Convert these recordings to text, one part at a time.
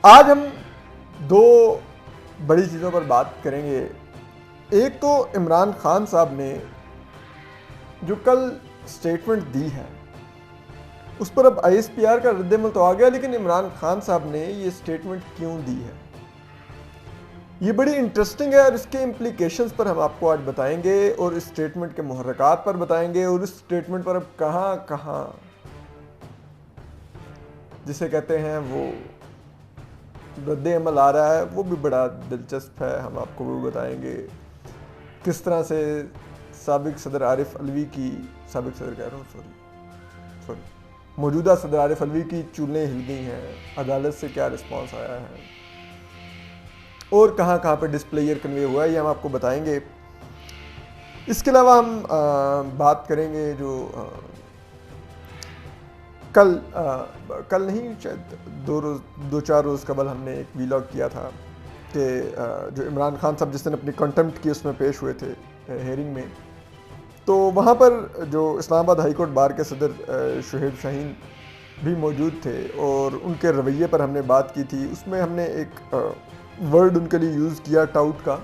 आज हम दो बड़ी चीज़ों पर बात करेंगे। एक तो इमरान खान साहब ने जो कल स्टेटमेंट दी है उस पर अब आईएसपीआर का रद्दमल तो आ गया, लेकिन इमरान खान साहब ने ये स्टेटमेंट क्यों दी है ये बड़ी इंटरेस्टिंग है और इसके इम्प्लीकेशंस पर हम आपको आज बताएंगे और इस स्टेटमेंट के मुहर्रकात पर बताएंगे और इस स्टेटमेंट पर अब कहाँ कहाँ जिसे कहते हैं वो रद्द-ए-अमल आ रहा है वो भी बड़ा दिलचस्प है। हम आपको वो बताएंगे किस तरह से साबिक सदर आरिफ अलवी की साबिक सदर कह रहा हूँ सॉरी मौजूदा सदर आरिफ अलवी की चूलें हिल गई हैं, अदालत से क्या रिस्पांस आया है और कहाँ कहाँ पर डिस्प्लेयर कन्वे हुआ है ये हम आपको बताएंगे। इसके अलावा हम बात करेंगे जो कल नहीं शायद दो चार रोज़ कबल हमने एक वीलॉग किया था कि जो इमरान खान साहब जिस दिन अपनी कंटेम्प्ट की उसमें पेश हुए थे हेयरिंग में, तो वहाँ पर जो इस्लामाबाद हाई कोर्ट बार के सदर शुहेब शाहीन भी मौजूद थे और उनके रवैये पर हमने बात की थी। उसमें हमने एक वर्ड उनके लिए यूज़ किया टाउट का,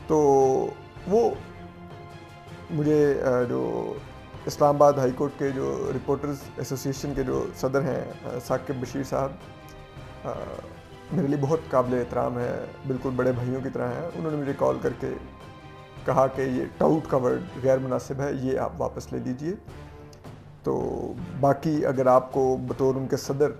तो वो मुझे जो इस्लामाबाद हाई कोर्ट के जो रिपोर्टर्स एसोसिएशन के जो सदर हैं साकिब बशीर साहब, मेरे लिए बहुत काबिल एहतराम है, बिल्कुल बड़े भाइयों की तरह हैं। उन्होंने मुझे कॉल करके कहा कि ये टाउट का वर्ड गैर मुनासिब है, ये आप वापस ले लीजिए। तो बाकी अगर आपको बतौर उनके सदर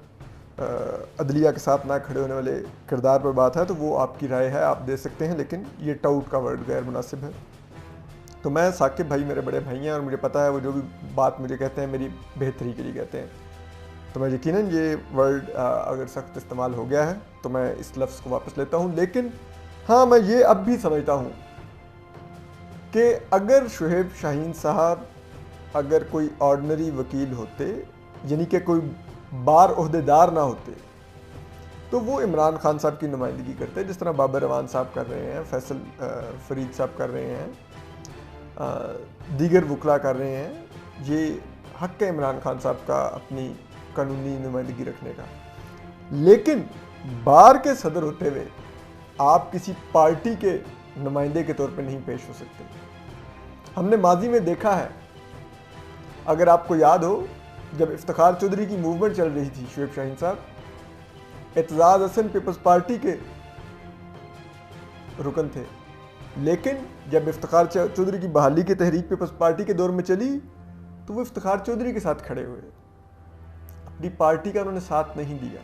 अदलिया के साथ ना खड़े होने वाले किरदार पर बात है तो वो आपकी राय है, आप दे सकते हैं, लेकिन ये टाउट का वर्ड गैर मुनासिब है। तो मैं साकिब भाई मेरे बड़े भाई हैं और मुझे पता है वो जो भी बात मुझे कहते हैं मेरी बेहतरी के लिए कहते हैं। तो मैं यकीनन ये वर्ड अगर सख्त इस्तेमाल हो गया है तो मैं इस लफ्ज़ को वापस लेता हूँ। लेकिन हाँ, मैं ये अब भी समझता हूँ कि अगर शुहेब शाहीन साहब अगर कोई ऑर्डिनरी वकील होते, यानी कि कोई बार ओहदेदार ना होते, तो वो इमरान खान साहब की नुमाइंदगी करते, जिस तरह बाबर रवान साहब कर रहे हैं, फैसल फरीद साहब कर रहे हैं, दीगर वकला कर रहे हैं। ये हक़ है इमरान खान साहब का अपनी कानूनी नुमाइंदगी रखने का। लेकिन बार के सदर होते हुए आप किसी पार्टी के नुमाइंदे के तौर पे नहीं पेश हो सकते। हमने माजी में देखा है, अगर आपको याद हो, जब इफ्तिखार चौधरी की मूवमेंट चल रही थी, शुएब शाहीन साहब एतजाज़ हसन पीपल्स पार्टी के रुकन थे, लेकिन जब इफ्तिखार चौधरी की बहाली की तहरीक पीपल्स पार्टी के दौर में चली तो वो इफ्तिखार चौधरी के साथ खड़े हुए, अपनी पार्टी का उन्होंने साथ नहीं दिया।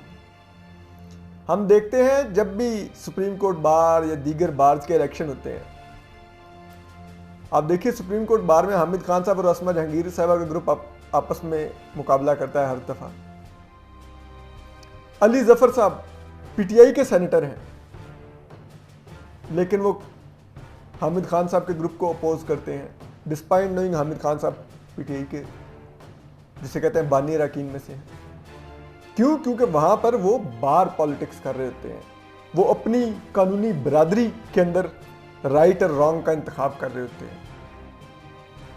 हम देखते हैं जब भी सुप्रीम कोर्ट बार या दीगर बार्स के इलेक्शन होते हैं, आप देखिए सुप्रीम कोर्ट बार में हामिद खान साहब और असमा जहांगीर साहबा का ग्रुप आपस में मुकाबला करता है हर दफा। अली जफर साहब पीटीआई के सेनेटर हैं, लेकिन वो हामिद खान साहब के ग्रुप को अपोज करते हैं, डिस्पाइट नोइंग हामिद खान साहब पीटीआई के जिसे कहते हैं बानी अरकान में से हैं। क्यों? क्योंकि वहां पर वो बार पॉलिटिक्स कर रहे होते हैं, वो अपनी कानूनी बरादरी के अंदर राइट और रॉन्ग का इंतखाब कर रहे होते हैं,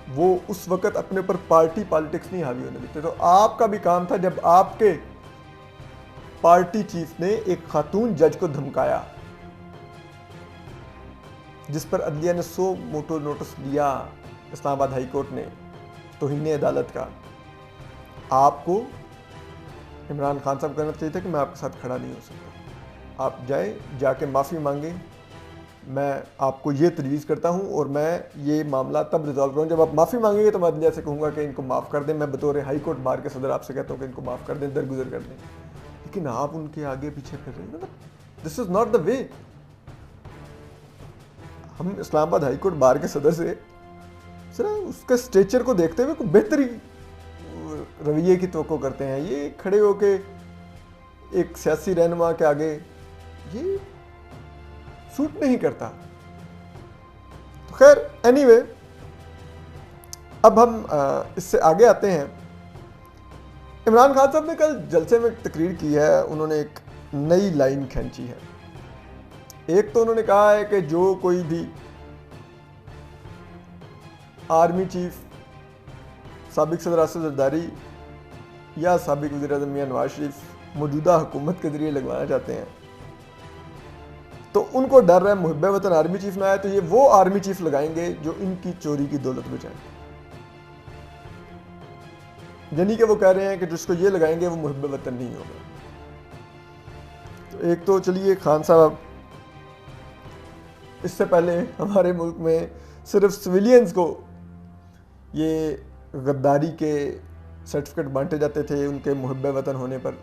वो उस वक्त अपने ऊपर पार्टी पॉलिटिक्स नहीं हावी होने देते। तो आपका भी काम था, जब आपके पार्टी चीफ ने एक खातून जज को धमकाया जिस पर अदलिया ने 100 मोटो नोटिस दिया इस्लामाबाद हाई कोर्ट ने तौहीन अदालत का, आपको इमरान खान साहब कहना चाहिए था कि मैं आपके साथ खड़ा नहीं हो सकता, आप जाएं, जाके माफ़ी मांगें, मैं आपको ये तजवीज़ करता हूँ और मैं ये मामला तब रिजॉल्व करूँ जब आप माफ़ी मांगेंगे तो मैं अदलिया से कहूँगा कि इनको माफ़ कर दें। मैं बतौर हाई कोर्ट बार के सदर आपसे कहता हूँ कि इनको माफ़ कर दें, दरगुजर कर दें। लेकिन आप उनके आगे पीछे फिर रहे हैं, मतलब this is not the way. हम इस्लामाबाद हाई कोर्ट बार के सदर से उसके स्टेचर को देखते हुए कोई बेहतरी रवैये की तवक्को करते हैं। ये खड़े होके एक सियासी रहनुमा के आगे ये सूट नहीं करता। तो खैर एनीवे, अब हम इससे आगे आते हैं। इमरान खान साहब ने कल जलसे में एक तकरीर की है, उन्होंने एक नई लाइन खींची है। एक तो उन्होंने कहा है कि जो कोई भी आर्मी चीफ, साबिक सदर आसिफ जरदारी या साबिक वज़ीर-ए-आज़म मियां नवाज शरीफ मौजूदा हुकूमत के ज़रिए लगवाना चाहते हैं, तो उनको डर है मुहिब वतन आर्मी चीफ ना आए तो ये वो आर्मी चीफ लगाएंगे जो इनकी चोरी की दौलत बचाए। यानी कि वो कह रहे हैं कि जिसको ये लगाएंगे वो मुहिब वतन नहीं होगा। तो एक तो चलिए खान साहब, इससे पहले हमारे मुल्क में सिर्फ सिविलियंस को ये गद्दारी के सर्टिफिकेट बांटे जाते थे उनके मुहिब वतन होने पर,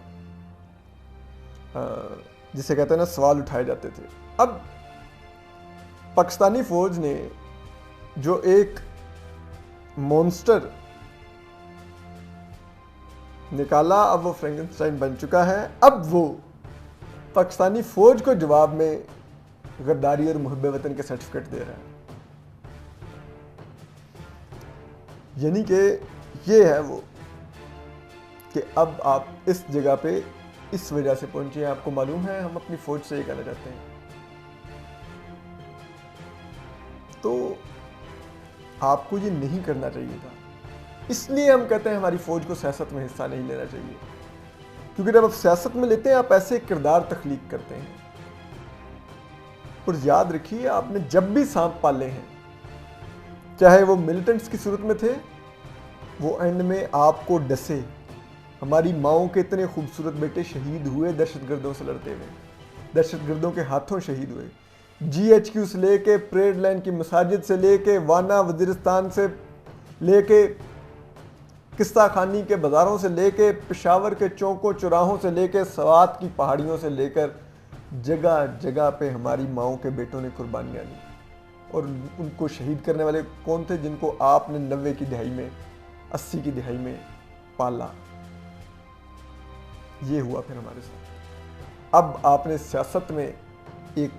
जिसे कहते हैं ना सवाल उठाए जाते थे। अब पाकिस्तानी फौज ने जो एक मॉन्स्टर निकाला, अब वो फ्रैंकेनस्टाइन बन चुका है। अब वो पाकिस्तानी फौज को जवाब में गद्दारी और मुहिब वतन के सर्टिफिकेट दे रहा है। यानी कि ये है वो कि अब आप इस जगह पे इस वजह से पहुंचे हैं। आपको मालूम है हम अपनी फौज से ये कहना चाहते हैं, तो आपको ये नहीं करना चाहिए था। इसलिए हम कहते हैं हमारी फौज को सियासत में हिस्सा नहीं लेना चाहिए, क्योंकि जब आप सियासत में लेते हैं आप ऐसे किरदार तख्लीक करते हैं। और याद रखिए, आपने जब भी सांप पाले हैं, चाहे वो मिलिटेंट्स की सूरत में थे, वो एंड में आपको डसे। हमारी माओं के इतने खूबसूरत बेटे शहीद हुए दहशतगर्दों से लड़ते हुए, दहशतगर्दों के हाथों शहीद हुए। GHQ से लेके परेड लाइन की मसाजिद से लेके वाना वजीरिस्तान से लेके किस्सा खानी के बाज़ारों से लेके पेशावर के चौकों चौराहों से लेके स्वात की पहाड़ियों से लेकर जगह जगह पे हमारी माओं के बेटों ने कुर्बानियाँ दी। और उनको शहीद करने वाले कौन थे? जिनको आपने 90 की दहाई में, 80 की दहाई में पाला। ये हुआ फिर हमारे साथ। अब आपने सियासत में एक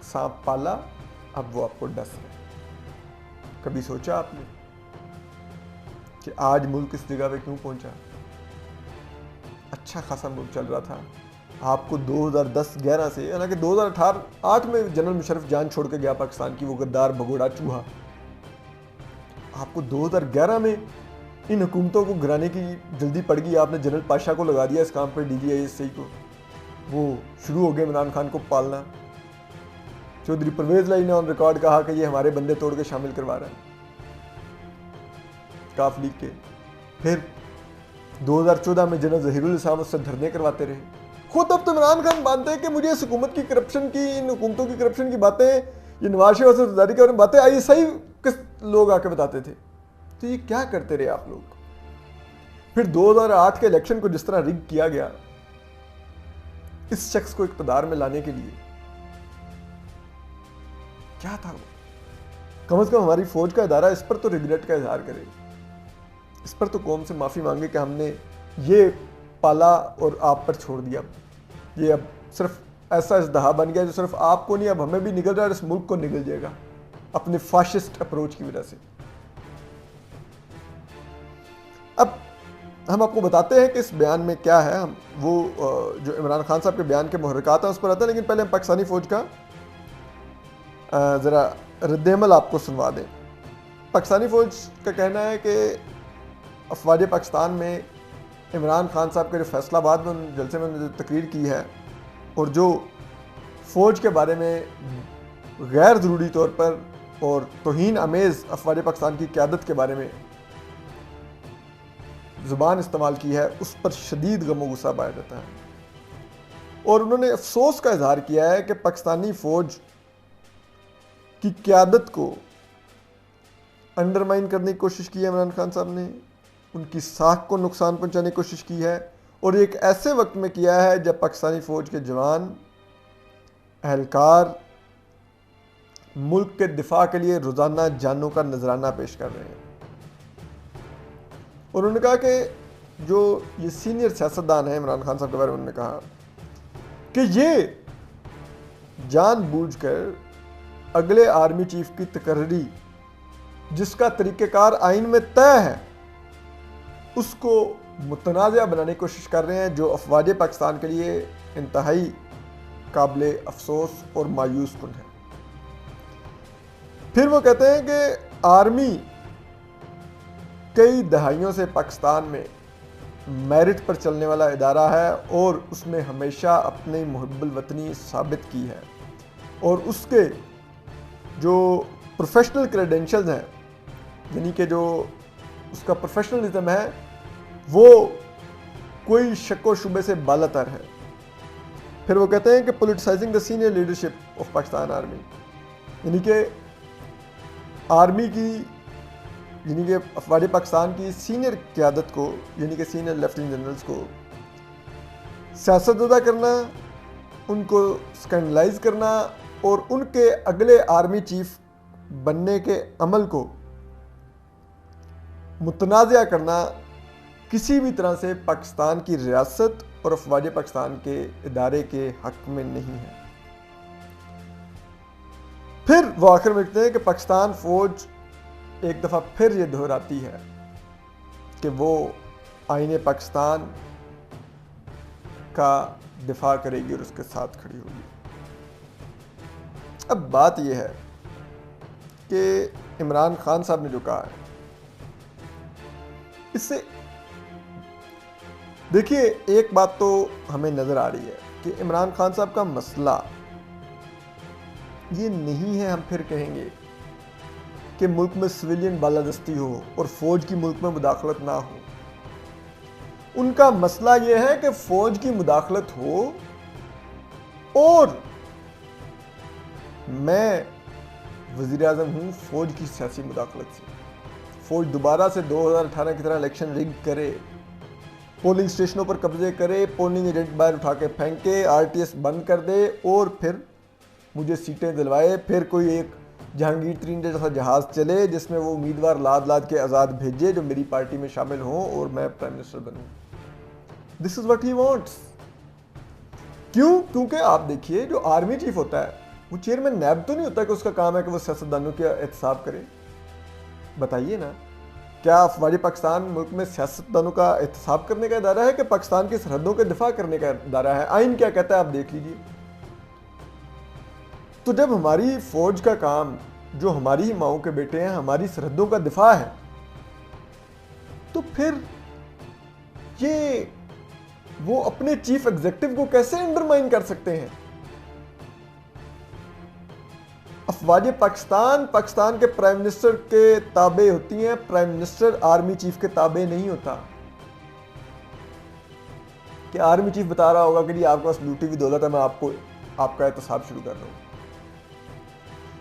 सांप पाला, अब वो आपको डस है। कभी सोचा आपने कि आज मुल्क इस जगह पे क्यों पहुंचा? अच्छा खासा मुल्क चल रहा था। आपको 2010-11 से, हालांकि 2008 में जनरल मुशर्रफ जान छोड़ के गया पाकिस्तान की, वो गद्दार भगोड़ा चूहा। आपको 2011 में इन हुकूमतों को गिराने की जल्दी पड़ गई। आपने जनरल पाशा को लगा दिया इस काम पर, DGI को। वो शुरू हो गए इमरान खान को पालना। चौधरी परवेज लाई ने ऑन रिकॉर्ड कहा कि ये हमारे बंदे तोड़ के शामिल करवा रहा है काफ लीग के। फिर 2014 में जनरल जहीरुल इस्लाम उससे धरने करवाते रहे। खुद अब तो इमरान खान मानते हैं कि मुझे इस हुकूमत की करप्शन की, इन हुकूमतों की करप्शन की बातें, ये नवाज शरीफ और ज़रदारी की बातें ISI किस लोग आके बताते थे। तो ये क्या करते रहे आप लोग? फिर 2008 के इलेक्शन को जिस तरह रिग किया गया इस शख्स को इक़्तिदार में लाने के लिए, क्या था वो? कम से कम हमारी फौज का इदारा इस पर तो रिग्रेट का इजहार करे, इस पर तो कौम से माफ़ी मांगे कि हमने ये पाला और आप पर छोड़ दिया। ये अब सिर्फ ऐसा इज़्दहा बन गया जो सिर्फ आपको नहीं, अब हमें भी निगल रहा है और इस मुल्क को निगल जाएगा अपने फाशिस्ट अप्रोच की वजह से। अब हम आपको बताते हैं कि इस बयान में क्या है। हम वो जो इमरान खान साहब के बयान के मुहर्रिकात हैं उस पर आते हैं, लेकिन पहले हम पाकिस्तानी फ़ौज का ज़रा रद्द-ए-अमल आपको सुनवा दें। पाकिस्तानी फ़ौज का कहना है कि अफवाज पाकिस्तान में इमरान खान साहब के जो फैसलाबाद में जलसे में जो तकरीर की है और जो फ़ौज के बारे में गैर ज़रूरी तौर पर और तौहीन आमेज़ अफवाज पाकिस्तान की क़यादत के बारे में ज़ुबान इस्तेमाल की है, उस पर शदीद गम गुस्सा पाया जाता है। और उन्होंने अफसोस का इजहार किया है कि पाकिस्तानी फ़ौज की क़यादत को अंडरमाइन करने की कोशिश की है इमरान खान साहब ने, उनकी साख को नुकसान पहुंचाने की कोशिश की है। और एक ऐसे वक्त में किया है जब पाकिस्तानी फ़ौज के जवान, अहलकार मुल्क के दिफा के लिए रोज़ाना जानों का नजराना पेश कर रहे हैं। और उन्होंने कहा कि जो ये सीनियर सियासतदान हैं, इमरान खान साहब के बारे में उन्होंने कहा कि ये जानबूझकर अगले आर्मी चीफ की तकर्री, जिसका तरीक़ेकार आइन में तय है, उसको मुतनाज़ा बनाने की कोशिश कर रहे हैं, जो अफवाज पाकिस्तान के लिए इंतहाई काबिल अफसोस और मायूस कुन है। फिर वो कहते हैं कि आर्मी कई दहाइयों से पाकिस्तान में मेरिट पर चलने वाला इदारा है और उसने हमेशा अपनी मुहिब्बुल वतनी साबित की है और उसके जो प्रोफेशनल क्रेडेंशियल्स हैं, यानी कि जो उसका प्रोफेशनलिज्म है, वो कोई शक व शुबे से बालातर है। फिर वो कहते हैं कि politicising the senior leadership of Pakistan army, यानी कि आर्मी की, यानी कि अफवाज पाकिस्तान की सीनियर क़यादत को, यानी कि सीनियर लेफ्टिनेंट जनरल्स को सियासतज़दा करना, उनको स्कैंडलाइज करना और उनके अगले आर्मी चीफ बनने के अमल को मुतनाज़ा करना किसी भी तरह से पाकिस्तान की रियासत और अफवाज पाकिस्तान के इदारे के हक में नहीं है। फिर वो आखिर में लिखते हैं कि पाकिस्तान फौज एक दफ़ा फिर ये दोहराती है कि वो आईने पाकिस्तान का दिफा करेगी और उसके साथ खड़ी होगी। अब बात यह है कि इमरान खान साहब ने जो कहा है, इससे देखिए एक बात तो हमें नज़र आ रही है कि इमरान खान साहब का मसला ये नहीं है, हम फिर कहेंगे कि मुल्क में सिविलियन बालादस्ती हो और फौज की मुल्क में मुदाखलत ना हो। उनका मसला ये है कि फौज की मुदाखलत हो और मैं वज़ीर आज़म हूँ फौज की सियासी मुदाखलत से। फौज दोबारा से 2018 की तरह इलेक्शन रिग करे, पोलिंग स्टेशनों पर कब्जे करे, पोलिंग एजेंट बाहर उठा के फेंके, आरटीएस बंद कर दे और फिर मुझे सीटें दिलवाए, फिर कोई एक जहांगीर तरीन जैसा जहाज़ चले जिसमें वो उम्मीदवार लाद लाद के आज़ाद भेजे जो मेरी पार्टी में शामिल हों और मैं प्राइम मिनिस्टर बनूं। This is what he wants. क्यों? क्योंकि आप देखिए जो आर्मी चीफ होता है वो चेयरमैन नैब तो नहीं होता कि उसका काम है कि वो सियासतदानों का एहतसाब करे। बताइए ना, क्या अफवाज पाकिस्तान मुल्क में सियासतदानों का एहतसाब करने का इदारा है कि पाकिस्तान की सरहदों के दिफा करने का इदारा है? आइन क्या कहता है आप देख लीजिए। तो जब हमारी फौज का काम, जो हमारी ही माओं के बेटे हैं, हमारी सरहदों का दिफा है, तो फिर ये वो अपने चीफ एग्जीक्यूटिव को कैसे अंडरमाइन कर सकते हैं? अफवाज पाकिस्तान पाकिस्तान के प्राइम मिनिस्टर के ताबे होती हैं, प्राइम मिनिस्टर आर्मी चीफ के ताबे नहीं होता। कि आर्मी चीफ बता रहा होगा कि जी आपके पास लूटी हुई दौलत है, मैं आपको आपका एहतसाब शुरू कर रहा हूं।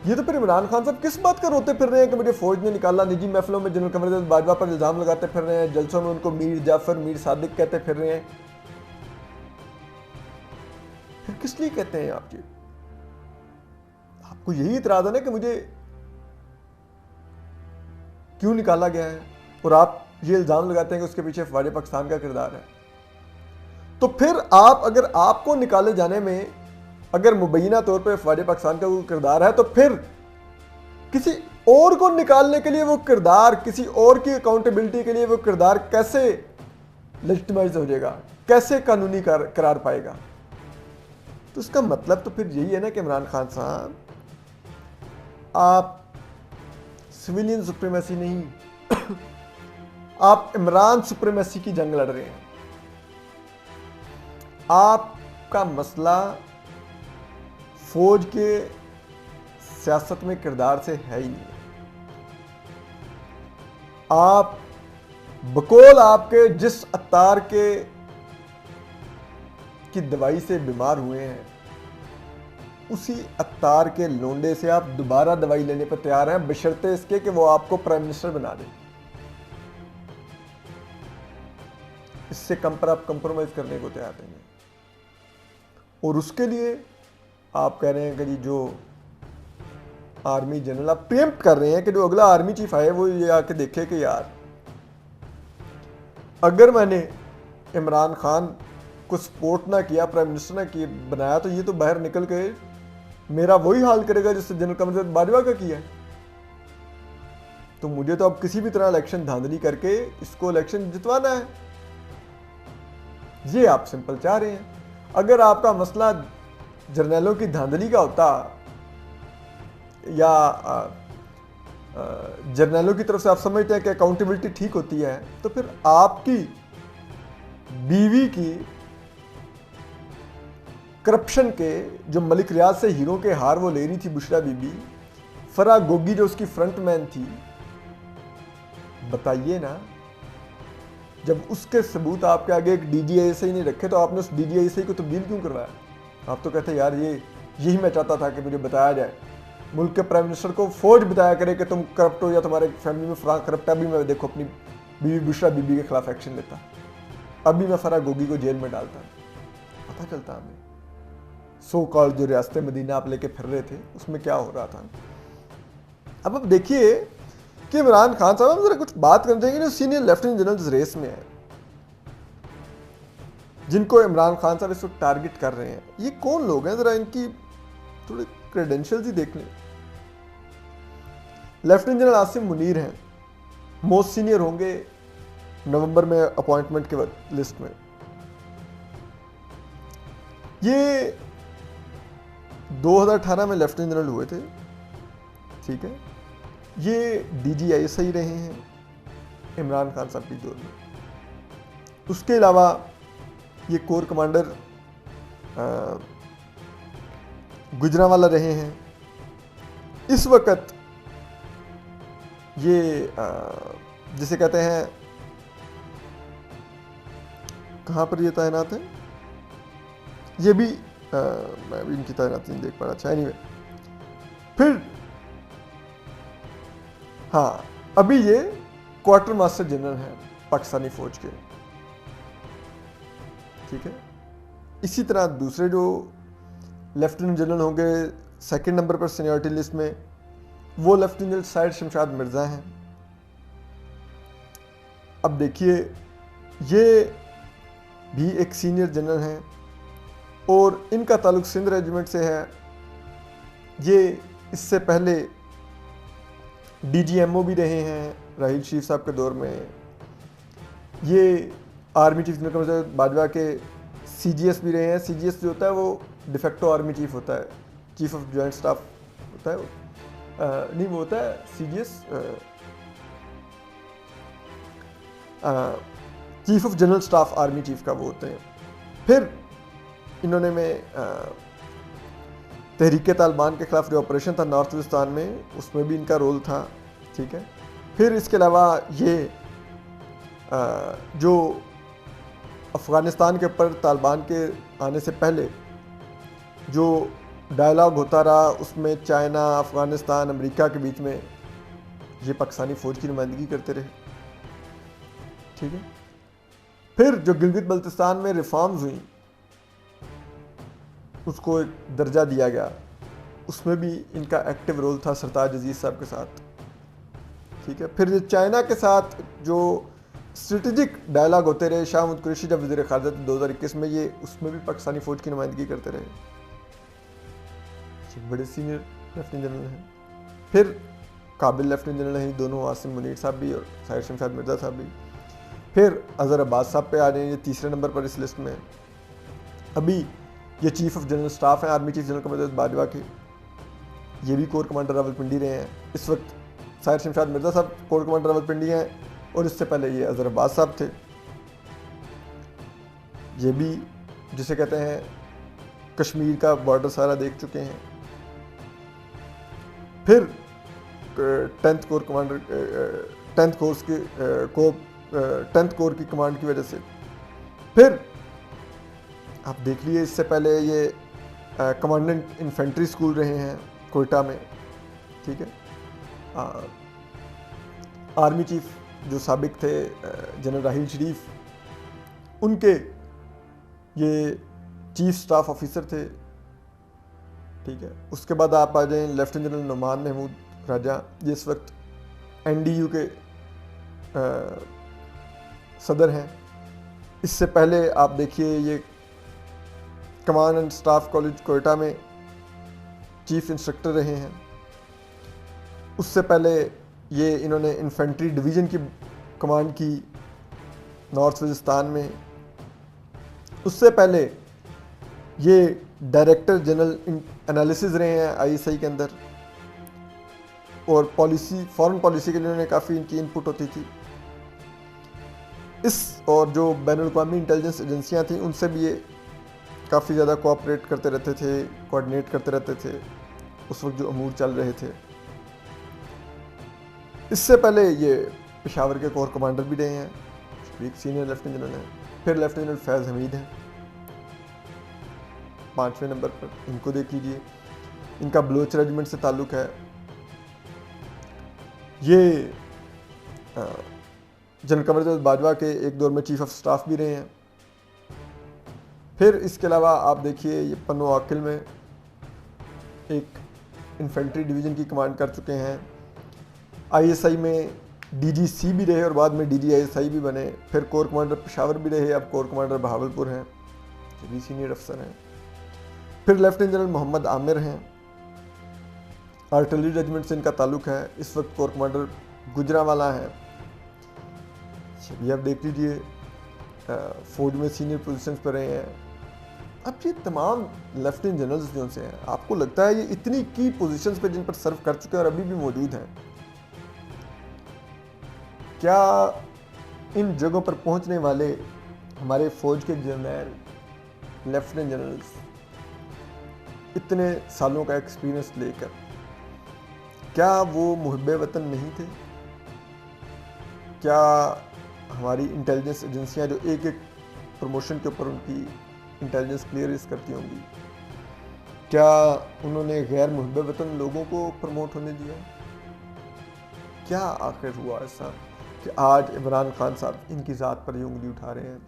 ये तो फिर इमरान खान साहब किस बात का रोते फिर रहे हैं कि मुझे फौज ने निकाला? निजी महफिलों में जनरल कमर बाजवा पर इल्जाम लगाते फिर रहे हैं, जलसों में उनको मीर जाफर, मीर सादिक कहते फिर रहे हैं। फिर किस लिए कहते हैं आप? जी आपको यही इतराज है ना कि मुझे क्यों निकाला गया है, और आप ये इल्जाम लगाते हैं कि उसके पीछे अफवाज पाकिस्तान का किरदार है। तो फिर आप, अगर आपको निकाले जाने में अगर मुबैना तौर पर अफवाज पाकिस्तान का वो किरदार है, तो फिर किसी और को निकालने के लिए वो किरदार, किसी और की अकाउंटेबिलिटी के लिए वो किरदार कैसे लेजिटिमाइज हो जाएगा, कैसे कानूनी करार पाएगा? तो इसका मतलब तो फिर यही है ना कि इमरान खान साहब, आप सिविलियन सुप्रीमेसी नहीं आप इमरान सुप्रीमेसी की जंग लड़ रहे हैं। आपका मसला फौज के सियासत में किरदार से है ही नहीं। आप बकौल आपके जिस अत्तार की दवाई से बीमार हुए हैं, उसी अत्तार के लोंडे से आप दोबारा दवाई लेने पर तैयार हैं, बशर्ते इसके कि वो आपको प्राइम मिनिस्टर बना दे। इससे कम पर आप कंप्रोमाइज करने को तैयार नहीं है। और उसके लिए आप कह रहे हैं कि जी जो आर्मी जनरल, आप प्रीएम्प्ट कर रहे हैं कि जो अगला आर्मी चीफ आए वो ये आके देखे कि यार अगर मैंने इमरान खान को सपोर्ट ना किया, प्राइम मिनिस्टर ना किया बनाया, तो ये तो बाहर निकल के मेरा वही हाल करेगा जिससे जनरल कमर बाजवा का किया है। तो मुझे तो अब किसी भी तरह इलेक्शन धांधली करके इसको इलेक्शन जितवाना है। ये आप सिंपल चाह रहे हैं। अगर आपका मसला जर्नलों की धांधली का होता या जर्नलों की तरफ से आप समझते हैं कि अकाउंटेबिलिटी ठीक होती है, तो फिर आपकी बीवी की करप्शन के जो मलिक रियाज से हीरो के हार वो ले रही थी बुशरा बीबी, फराह गोगी जो उसकी फ्रंटमैन थी, बताइए ना, जब उसके सबूत आपके आगे एक डीजीआईएसआई नहीं रखे तो आपने उस डीजीआईएसआई को तब्दील क्यों करवाया? आप तो कहते यार यही मैं चाहता था कि मुझे बताया जाए, मुल्क के प्राइम मिनिस्टर को फौज बताया करे कि तुम करप्ट हो या तुम्हारे फैमिली में फराह करप्ट है। अभी मैं देखो अपनी बीवी बुशरा बीबी के खिलाफ एक्शन लेता, अभी मैं फराह गोगी को जेल में डालता, पता चलता हमें सो कॉल्ड जो रियासत मदीना आप लेके फिर रहे थे उसमें क्या हो रहा था। अब देखिए कि इमरान खान साहब, हम जरा कुछ बात करना चाहेंगे जो सीनियर लेफ्टिनेंट जनरल रेस में है, जिनको इमरान खान साहब इस वक्त टारगेट कर रहे हैं। ये कौन लोग हैं, जरा इनकी थोड़े क्रेडेंशियल्स ही देख लें। लेफ्टिनेंट जनरल आसिम मुनीर हैं, मोस्ट सीनियर होंगे नवंबर में अपॉइंटमेंट के लिस्ट में। ये 2018 में लेफ्टिनेंट जनरल हुए थे, ठीक है। ये डीजीआईएसआई रहे हैं इमरान खान साहब के दौर में। उसके अलावा ये कोर कमांडर गुजरांवाला रहे हैं। इस वक्त ये जिसे कहते हैं, कहाँ पर ये तैनात है, ये भी मैं भी इनकी तैनाती नहीं देख पा रहा। अच्छा, एनीवे, फिर हाँ, अभी ये क्वार्टर मास्टर जनरल हैं पाकिस्तानी फौज के, ठीक है। इसी तरह दूसरे जो लेफ्टिनेंट जनरल होंगे सेकंड नंबर पर सीनियरिटी लिस्ट में, वो लेफ्टिनेंट जनरल साइद शमशाद मिर्ज़ा हैं। अब देखिए, ये भी एक सीनियर जनरल हैं और इनका ताल्लुक सिंध रेजिमेंट से है। ये इससे पहले डीजीएमओ भी रहे हैं राहील शरीफ साहब के दौर में। ये आर्मी चीफ जनरल बाजवा के सीजीएस भी रहे हैं। सीजीएस जो होता है वो डिफेक्टो आर्मी चीफ होता है, चीफ ऑफ जॉइंट स्टाफ होता है। नहीं, वो होता है CGS chief of general staff army chief का वो होते हैं। फिर इन्होंने में तहरीक तालिबान के खिलाफ जो ऑपरेशन था नॉर्थ वजिस्तान में, उसमें भी इनका रोल था, ठीक है। फिर इसके अलावा ये जो अफ़गानिस्तान के ऊपर तालिबान के आने से पहले जो डायलॉग होता रहा, उसमें चाइना, अफ़गानिस्तान, अमेरिका के बीच में ये पाकिस्तानी फ़ौज की नुमाइंदगी करते रहे, ठीक है। फिर जो गिलगित बल्तिस्तान में रिफॉर्म्स हुई, उसको एक दर्जा दिया गया, उसमें भी इनका एक्टिव रोल था सरताज अजीज़ साहब के साथ, ठीक है। फिर चाइना के साथ जो स्ट्रेटेजिक डायलॉग होते रहे, शाह महमूद कुरैशी जब वज़ीर ख़ारजा थे 2021 में, ये उसमें भी पाकिस्तानी फ़ौज की नुमाइंदगी करते रहे। बड़े सीनियर लेफ्टिनेंट जनरल हैं। फिर काबिल लेफ्टिनेंट जनरल हैं दोनों, आसिम मुनीर साहब भी और साहिर शमशाद मिर्ज़ा साहब भी। फिर अज़हर अब्बास साहब पे आ रहे हैं, ये तीसरे नंबर पर इस लिस्ट में। अभी ये चीफ ऑफ जनरल स्टाफ हैं army chief general commander Bajwa के, ये भी कोर कमांडर रावलपिंडी रहे हैं। इस वक्त साहिर शमशाद मिर्ज़ा साहब कोर कमांडर रावलपिंडी हैं और इससे पहले ये अज़हर अब्बास साहब थे। ये भी जिसे कहते हैं कश्मीर का बॉर्डर सारा देख चुके हैं। फिर 10th core commander 10th core की कमांड की वजह से। फिर आप देख लिए, इससे पहले ये कमांडेंट इन्फेंट्री स्कूल रहे हैं कोयटा में, ठीक है। आर्मी चीफ जो साबिक थे जनरल राहील शरीफ, उनके ये चीफ स्टाफ ऑफिसर थे, ठीक है। उसके बाद आप आ जाएं लेफ्टिनेंट जनरल नुमान महमूद राजा, ये इस वक्त एनडीयू के सदर हैं। इससे पहले आप देखिए ये command and staff college Quetta में चीफ इंस्ट्रक्टर रहे हैं। उससे पहले ये इन्होंने इन्फेंट्री डिवीज़न की कमांड की नॉर्थ वजिस्तान में। उससे पहले ये डायरेक्टर जनरल एनालिसिस रहे हैं आईएसआई के अंदर, और पॉलिसी, फॉरेन पॉलिसी के लिए इन्होंने काफ़ी इनकी इनपुट होती थी। इस और जो बैनुल-अक़वामी इंटेलिजेंस एजेंसियाँ थीं उनसे भी ये काफ़ी ज़्यादा कोऑपरेट करते रहते थे, कोऑर्डिनेट करते रहते थे उस वक्त जो अमूर चल रहे थे। इससे पहले ये पेशावर के कोर कमांडर भी रहे हैं, एक सीनियर लेफ्टिनेंट जनरल हैं, फिर लेफ्टिनेंट जनरल फैज़ हमीद हैं 5वें नंबर पर, इनको देख लीजिए। इनका बलोच रेजिमेंट से ताल्लुक़ है। ये जनरल कमर जावेद बाजवा के एक दौर में चीफ ऑफ स्टाफ भी रहे हैं। फिर इसके अलावा आप देखिए ये पन्नो आकिल में एक इन्फेंट्री डिवीज़न की कमांड कर चुके हैं। आईएसआई में डीजीसी भी रहे और बाद में डीजीआईएसआई भी बने। फिर कोर कमांडर पेशावर भी रहे, अब कोर कमांडर बहावलपुर हैं, ये भी सीनियर अफसर हैं। फिर लेफ्टिनेंट जनरल मोहम्मद आमिर हैं, आर्टिलरी रेजिमेंट से इनका ताल्लुक़ है। इस वक्त कोर कमांडर गुजरांवाला हैं, ये भी आप देख लीजिए फौज में सीनियर पोजीशंस पर रहे हैं। अब ये तमाम लेफ्टिनेंट जनरल्स जो से हैं, आपको लगता है ये इतनी की पोजीशंस पे जिन पर सर्व कर चुके हैं और अभी भी मौजूद हैं, क्या इन जगहों पर पहुंचने वाले हमारे फौज के जर्नल, लेफ्टिनेंट जनरल्स इतने सालों का एक्सपीरियंस लेकर क्या वो मुहिब्बे वतन नहीं थे? क्या हमारी इंटेलिजेंस एजेंसियां जो एक एक प्रमोशन के ऊपर उनकी इंटेलिजेंस क्लियरेंस करती होंगी, क्या उन्होंने गैर मुहिब्बे वतन लोगों को प्रमोट होने दिया? क्या आखिर हुआ ऐसा कि आज इमरान खान साहब इनकी ज़ात पर ही उंगली उठा रहे हैं,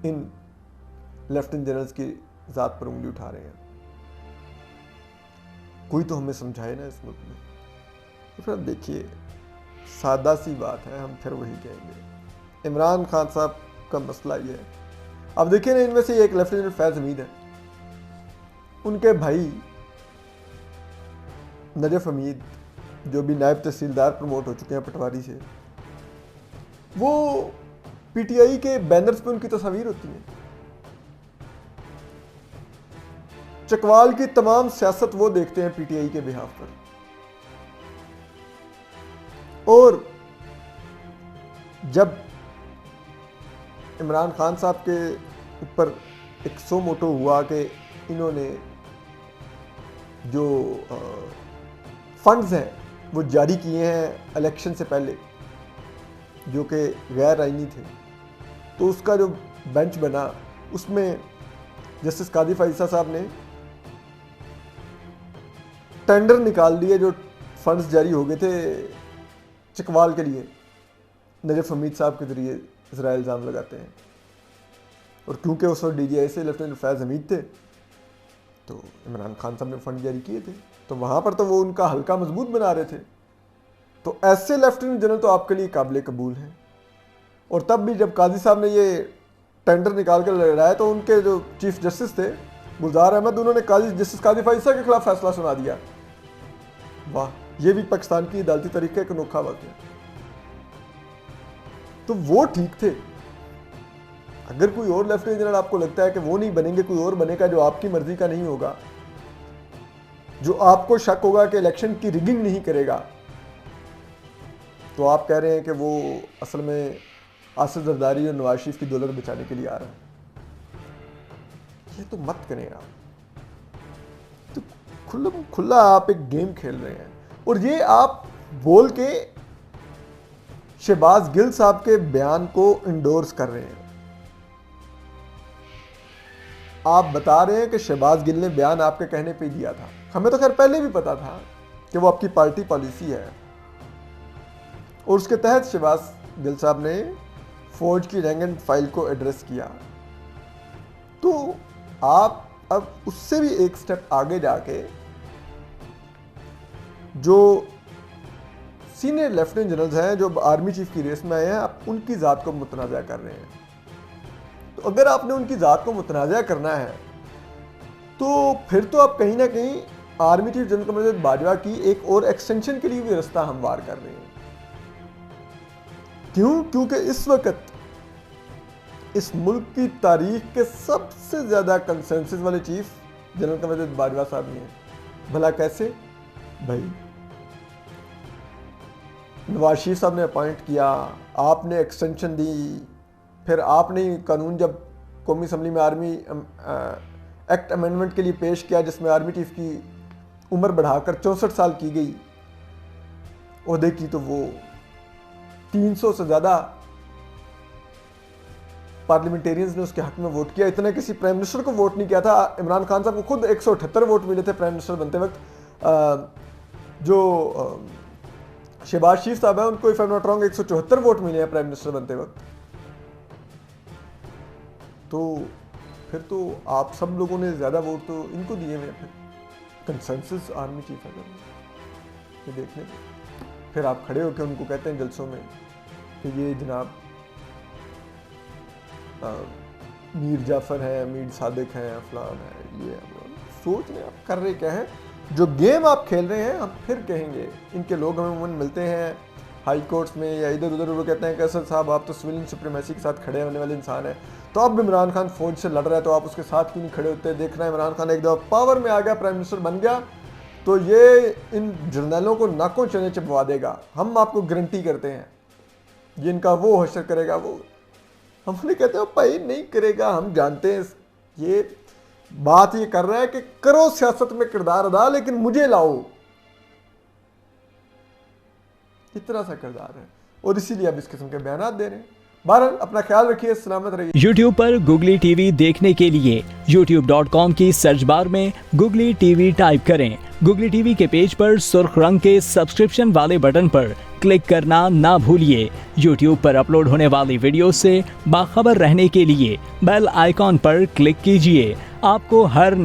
इन लेफ्टिनेंट जनरल्स की ज़ात पर उंगली उठा रहे हैं? कोई तो हमें समझाए ना इस मुल्क में। तो फिर देखिए, सादा सी बात है, हम फिर वही कहेंगे। इमरान खान साहब का मसला ये है, अब देखिए ना, इनमें से एक लेफ्टिनेंट फैज़ हमीद है, उनके भाई नजफ हमीद जो भी नायब तहसीलदार प्रमोट हो चुके हैं पटवारी से, वो पीटीआई के बैनर्स पे उनकी तस्वीर होती है। चकवाल की तमाम सियासत वो देखते हैं पीटीआई के बिहाफ पर। और जब इमरान खान साहब के ऊपर एक सो मोटो हुआ कि इन्होंने जो फंड्स हैं वो जारी किए हैं इलेक्शन से पहले, जो कि गैर आईनी थे, तो उसका जो बेंच बना उसमें जस्टिस कादी फाइसा साहब ने टेंडर निकाल दिए जो फंड्स जारी हो गए थे चकवाल के लिए, नजफ हमीद साहब के जरिए ज़रा इल्ज़ाम लगाते हैं। और क्योंकि उस वक्त डीजीआई से लेफ्टिनेंट फैज़ हमीद थे, तो इमरान खान साहब ने फंड जारी किए थे, तो वहाँ पर तो वो उनका हल्का मजबूत बना रहे थे। तो ऐसे लेफ्टिनेंट जनरल तो आपके लिए काबिल कबूल हैं। और तब भी जब काजी साहब ने ये टेंडर निकाल कर लड़ाया, तो उनके जो चीफ जस्टिस थे गुलजार अहमद, उन्होंने जस्टिस कादी फाइसा के खिलाफ फैसला सुना दिया। वाह, ये भी पाकिस्तान की अदालती तरीके का अनोखा वाक़या। तो वो ठीक थे। अगर कोई और लेफ्टिनेंट जनरल आपको लगता है कि वो नहीं बनेंगे, कोई और बनेगा जो आपकी मर्जी का नहीं होगा, जो आपको शक होगा कि इलेक्शन की रिगिंग नहीं करेगा, तो आप कह रहे हैं कि वो असल में आसिफ जरदारी और नवाज शरीफ की दौलत बचाने के लिए आ रहा है। ये तो मत करें आप। तो खुला आप एक गेम खेल रहे हैं, और ये आप बोल के शहबाज गिल साहब के बयान को इंडोर्स कर रहे हैं। आप बता रहे हैं कि शहबाज गिल ने बयान आपके कहने पे दिया था। हमें तो खैर पहले भी पता था कि वो आपकी पार्टी पॉलिसी है, और उसके तहत शहबाज गिल साहब ने फौज की रैंक एंड फाइल को एड्रेस किया। तो आप अब उससे भी एक स्टेप आगे जाके जो सीनियर लेफ्टिनेंट जनरल्स हैं जो आर्मी चीफ की रेस में आए हैं, आप उनकी ज़ात को मुतनाज़ा कर रहे हैं। तो अगर आपने उनकी ज़ात को मुतनाज़ा करना है, तो फिर तो आप कहीं ना कहीं army chief general Qamar Javed Bajwa की एक और एक्सटेंशन के लिए भी रास्ता हमवार कर रहे हैं। क्यों? क्योंकि इस वक्त इस मुल्क की तारीख के सबसे ज़्यादा कंसेंसस वाले चीफ जनरल कमर जावेद बाजवा साहब ही हैं। भला कैसे? भाई नवाज शरीफ साहब ने अपॉइंट किया, आपने एक्सटेंशन दी, फिर आपने कानून जब कौमी असम्बली में आर्मी एक्ट अमेंडमेंट के लिए पेश किया, जिसमें आर्मी चीफ की उम्र बढ़ाकर 64 साल की गई ओहदे की, तो वो 300 से ज़्यादा पार्लियामेंटेरियंस ने उसके हक में वोट किया। इतना किसी प्राइम मिनिस्टर को वोट नहीं किया था। इमरान खान साहब को खुद 178 वोट मिले थे प्राइम मिनिस्टर बनते वक्त। जो शहबाज शरीफ साहब है उनको if I am not wrong 174 vote मिले हैं प्राइम मिनिस्टर बनते वक्त। तो फिर तो आप सब लोगों ने ज़्यादा वोट तो इनको दिए हुए हैं। फिर कंसेंसस आर्मी चीफ है ये देखने में, फिर आप खड़े होकर उनको कहते हैं जलसों में कि ये जनाब मीर जाफ़र है, मीर सादिक हैं, फलान है, ये सोच रहे आप कर रहे क्या हैं। जो गेम आप खेल रहे हैं हम फिर कहेंगे। इनके लोग हमें उमूमन मिलते हैं हाई कोर्ट्स में या इधर उधर, वो कहते हैं कि असद साहब आप तो सिविलियन सुप्रीमेसी के साथ खड़े होने वाले इंसान हैं, तो अब इमरान खान फौज से लड़ रहा है तो आप उसके साथ क्यों नहीं खड़े होते। देखना है इमरान खान एक दफ़ा पावर में आ गया, प्राइम मिनिस्टर बन गया, तो ये इन जर्नलों को नाकों चने चबवा देगा। हम आपको गारंटी करते हैं ये इनका वो हशर करेगा। वो हम उन्हें कहते हैं भाई नहीं करेगा, हम जानते हैं ये बात ये कर रहा है कि करो सियासत में किरदार अदा, लेकिन मुझे लाओ, इतना सा किरदार है और इसीलिए अब इस किस्म के बयान दे रहे हैं। बहरहाल अपना ख्याल रखिए, सलामत रहिए। YouTube पर गुगली टीवी देखने के लिए youtube.com की सर्च बार में गुगली टीवी टाइप करें। गुगली टीवी के पेज पर सुर्ख रंग के सब्सक्रिप्शन वाले बटन पर क्लिक करना ना भूलिए। YouTube पर अपलोड होने वाली वीडियो से बाखबर रहने के लिए बेल आइकॉन पर क्लिक कीजिए। आपको हर